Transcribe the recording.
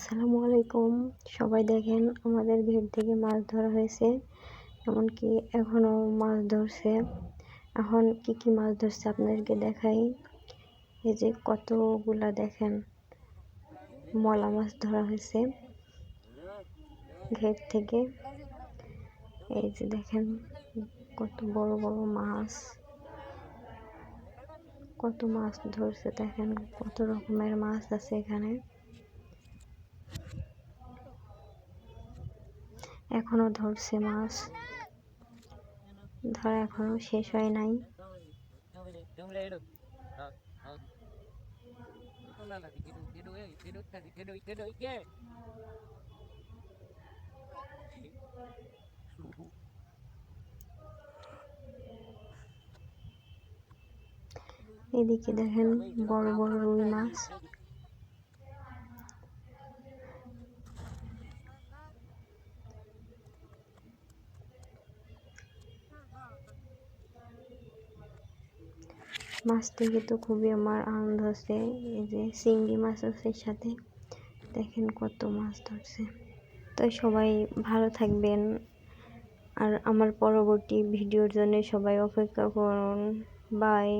আসসালামু আলাইকুম। সবাই দেখেন আমাদের ঘের থেকে মাছ ধরা হয়েছে, এমনকি এখনো মাছ ধরছে। এখন কি কি মাছ ধরছে আপনাদেরকে দেখাই। এই যে কতগুলা দেখেন মলা মাছ ধরা হয়েছে ঘের থেকে। এই যে দেখেন কত বড় বড় মাছ, কত মাছ ধরছে দেখেন, কত রকমের মাছ আছে এখানে। এখনো ধরছে মাছ, ধরা এখনো শেষ হয় নাই। এদিকে দেখেন বড় বড় রুই মাছ। মাছ থেকে তো খুবই আমার আনন্দ হচ্ছে। এই যে চিংড়ি মাছ আছে সাথে, দেখেন কত মাছ ধরছে। তো সবাই ভালো থাকবেন, আর আমার পরবর্তী ভিডিওর জন্য সবাই অপেক্ষা করুন। বাই।